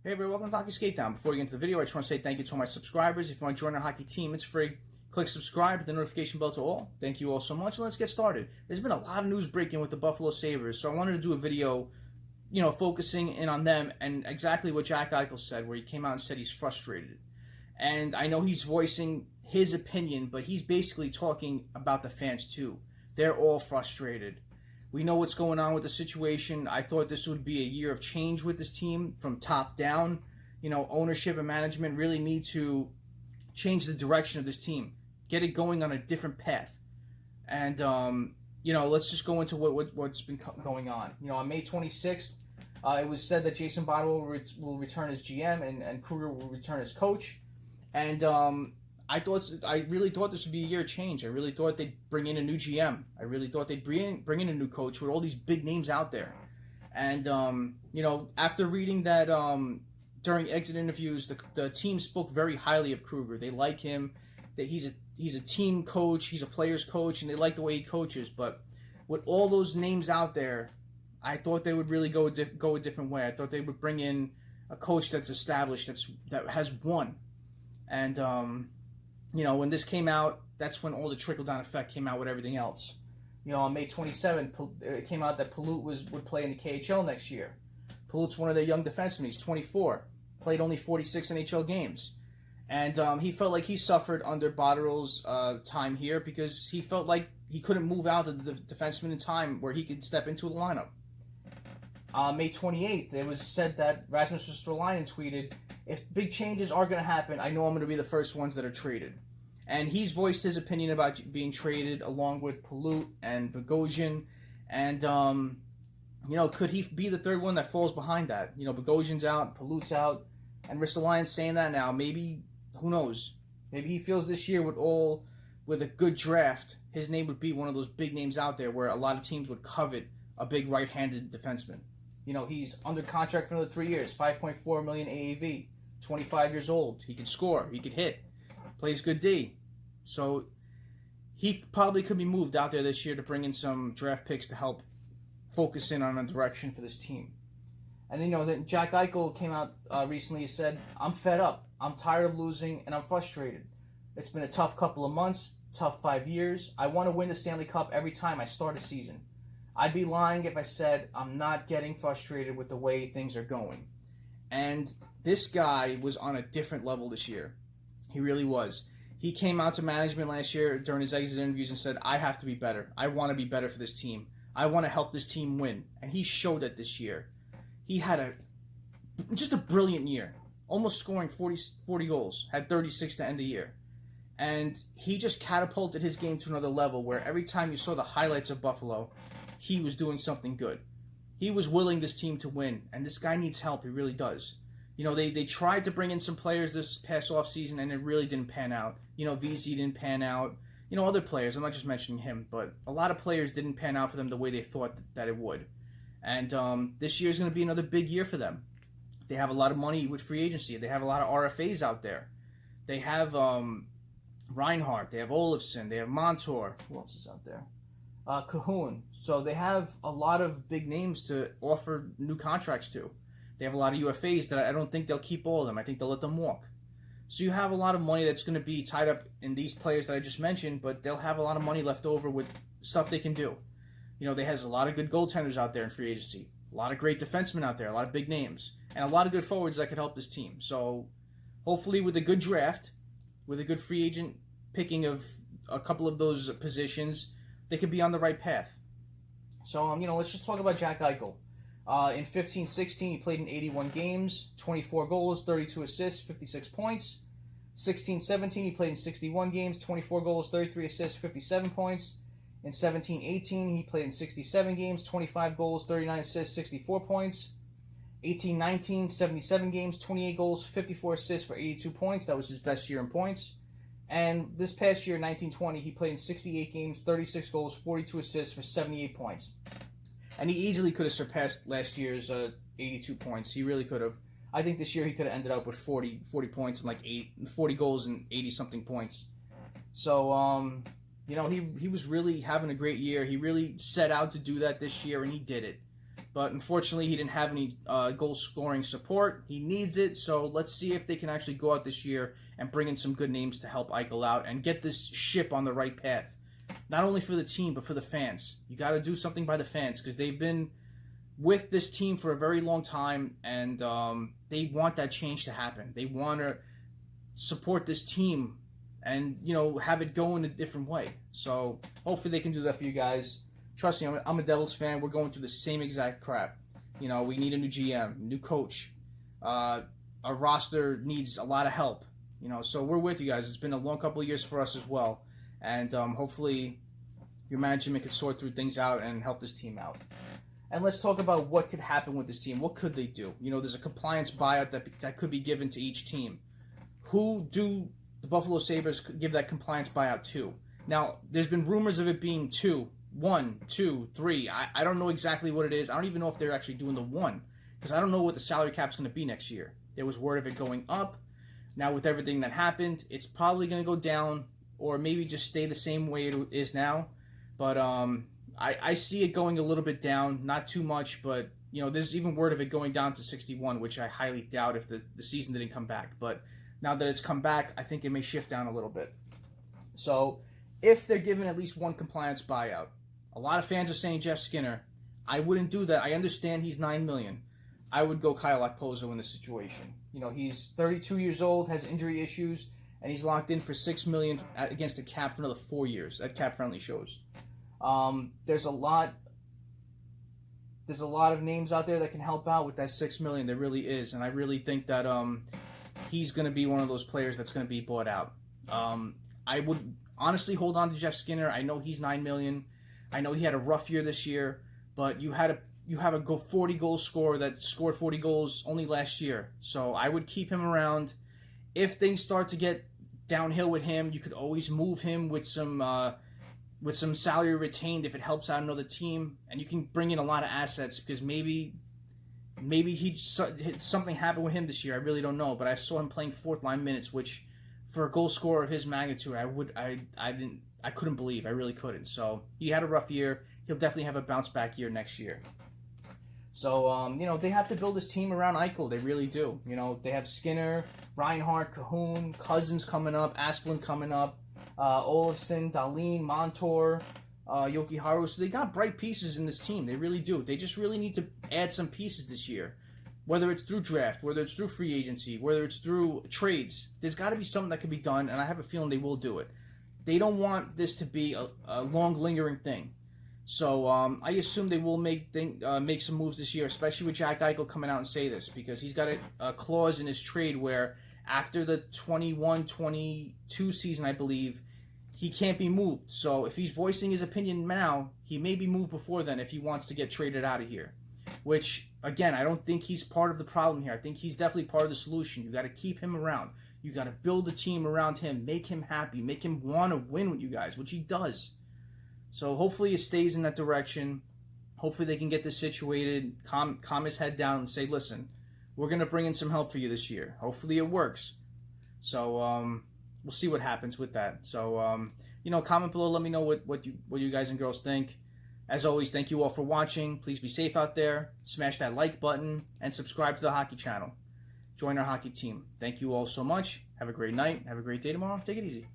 Hey everybody, welcome to Hockey SKATEDOWN. Before we get into the video, I just want to say thank you to all my subscribers. If you want to join our hockey team, it's free. Click subscribe, hit the notification bell to all. Thank you all so much, and let's get started. There's been a lot of news breaking with the Buffalo Sabres, so I wanted to do a video, focusing in on them and exactly what Jack Eichel said, where he came out and said he's frustrated. And I know he's voicing his opinion, but he's basically talking about the fans too. They're all frustrated. We know what's going on with the situation. I thought this would be a year of change with this team from top down. Ownership and management really need to change the direction of this team, get it going on a different path. And, let's just go into what's been going on. On May 26th, it was said that Jason Botterill will return as GM and Kreuger will return as coach. And I really thought this would be a year of change. I really thought they'd bring in a new GM. I really thought they'd bring in a new coach with all these big names out there. And, after reading that during exit interviews, the team spoke very highly of Kreuger. They like him, that he's a team coach, he's a player's coach, and they like the way he coaches. But with all those names out there, I thought they would really go a different way. I thought they would bring in a coach that's established, that has won. And, when this came out, that's when all the trickle-down effect came out with everything else. On May 27th, it came out that Pilut would play in the KHL next year. Pilut's one of their young defensemen. He's 24, played only 46 NHL games. And he felt like he suffered under Botterill's time here because he felt like he couldn't move out of the defenseman in time where he could step into the lineup. May 28th, it was said that Rasmus Ristolainen tweeted, "If big changes are going to happen, I know I'm going to be the first ones that are traded." And he's voiced his opinion about being traded along with Pilut and Bogosian. And, could he be the third one that falls behind that? Bogosian's out, Pilut's out, and Ristolainen's saying that now. Maybe, who knows? Maybe he feels this year with a good draft, his name would be one of those big names out there where a lot of teams would covet a big right-handed defenseman. He's under contract for another 3 years, $5.4 million AAV, 25 years old. He can score, he can hit, plays good D. So he probably could be moved out there this year to bring in some draft picks to help focus in on a direction for this team. And then Jack Eichel came out recently and said, "I'm fed up. I'm tired of losing and I'm frustrated. It's been a tough couple of months, tough 5 years. I want to win the Stanley Cup every time I start a season. I'd be lying if I said I'm not getting frustrated with the way things are going." And this guy was on a different level this year. He really was. He came out to management last year during his exit interviews and said, "I have to be better. I want to be better for this team. I want to help this team win." And he showed that this year. He had just a brilliant year, almost scoring 40 goals, had 36 to end the year. And he just catapulted his game to another level where every time you saw the highlights of Buffalo, he was doing something good. He was willing this team to win, and this guy needs help. He really does. They tried to bring in some players this past offseason, and it really didn't pan out. VZ didn't pan out. Other players, I'm not just mentioning him, but a lot of players didn't pan out for them the way they thought that it would. And this year is going to be another big year for them. They have a lot of money with free agency. They have a lot of RFAs out there. They have Reinhardt. They have Olofsson. They have Montour. Who else is out there? Cahoon. So they have a lot of big names to offer new contracts to. They have a lot of UFAs that I don't think they'll keep all of them. I think they'll let them walk. So you have a lot of money that's going to be tied up in these players that I just mentioned, but they'll have a lot of money left over with stuff they can do. They has a lot of good goaltenders out there in free agency, a lot of great defensemen out there, a lot of big names, and a lot of good forwards that could help this team. So hopefully with a good draft, with a good free agent picking of a couple of those positions, they could be on the right path. So, let's just talk about Jack Eichel. In 15-16, he played in 81 games, 24 goals, 32 assists, 56 points. 16-17, he played in 61 games, 24 goals, 33 assists, 57 points. In 17-18, he played in 67 games, 25 goals, 39 assists, 64 points. 18-19, 77 games, 28 goals, 54 assists for 82 points. That was his best year in points. And this past year, 19-20, he played in 68 games, 36 goals, 42 assists for 78 points. And he easily could have surpassed last year's 82 points. He really could have. I think this year he could have ended up with 40 points and 40 goals and 80-something points. So, he was really having a great year. He really set out to do that this year, and he did it. but unfortunately he didn't have any goal-scoring support. He needs it, so let's see if they can actually go out this year and bring in some good names to help Eichel out and get this ship on the right path. Not only for the team, but for the fans. You got to do something by the fans because they've been with this team for a very long time, and they want that change to happen. They want to support this team and, you know, have it go in a different way. So hopefully they can do that for you guys. Trust me, I'm a Devils fan. We're going through the same exact crap. You know, we need a new GM, new coach. Our roster needs a lot of help. You know, so we're with you guys. It's been a long couple of years for us as well. And hopefully your management can sort through things out and help this team out. And let's talk about what could happen with this team. What could they do? You know, there's a compliance buyout that could be given to each team. Who do the Buffalo Sabres give that compliance buyout to? Now, there's been rumors of it being 1, 2, 3. I don't know exactly what it is. I don't even know if they're actually doing the 1 because I don't know what the salary cap's going to be next year. There was word of it going up. Now, with everything that happened, it's probably going to go down or maybe just stay the same way it is now. But I see it going a little bit down, not too much, but you know, there's even word of it going down to 61, which I highly doubt if the season didn't come back. But now that it's come back, I think it may shift down a little bit. So if they're given at least one compliance buyout, a lot of fans are saying Jeff Skinner. I wouldn't do that. I understand he's $9 million. I would go Kyle Okposo in this situation. You know, he's 32 years old, has injury issues, and he's locked in for $6 million against the cap for another 4 years. That cap friendly shows. There's a lot of names out there that can help out with that $6 million. There really is, and I really think that he's going to be one of those players that's going to be bought out. I would honestly hold on to Jeff Skinner. I know he's $9 million. I know he had a rough year this year, but you have a 40 goal scorer that scored 40 goals only last year. So I would keep him around. If things start to get downhill with him, you could always move him with some salary retained if it helps out another team, and you can bring in a lot of assets because maybe something happened with him this year. I really don't know, but I saw him playing fourth line minutes, which for a goal scorer of his magnitude, I couldn't believe. I really couldn't. So he had a rough year. He'll definitely have a bounce back year next year. So, you know, they have to build this team around Eichel. They really do. You know, they have Skinner, Reinhart, Cahoon, Cousins coming up, Asplund coming up, Olofsson, Dahlin, Montour, Jokiharju. So they got bright pieces in this team. They really do. They just really need to add some pieces this year. Whether it's through draft, whether it's through free agency, whether it's through trades, there's got to be something that can be done, and I have a feeling they will do it. They don't want this to be a long, lingering thing. So I assume they will make some moves this year, especially with Jack Eichel coming out and say this, because he's got a clause in his trade where after the 21-22 season, I believe, he can't be moved. So if he's voicing his opinion now, he may be moved before then if he wants to get traded out of here. Which, again, I don't think he's part of the problem here. I think he's definitely part of the solution. You got to keep him around. You got to build a team around him, make him happy, make him want to win with you guys, which he does. So hopefully it stays in that direction. Hopefully they can get this situated, calm his head down and say, listen, we're going to bring in some help for you this year. Hopefully it works. So we'll see what happens with that. So, you know, comment below. Let me know what you guys and girls think. As always, thank you all for watching. Please be safe out there. Smash that like button and subscribe to the hockey channel. Join our hockey team. Thank you all so much. Have a great night. Have a great day tomorrow. Take it easy.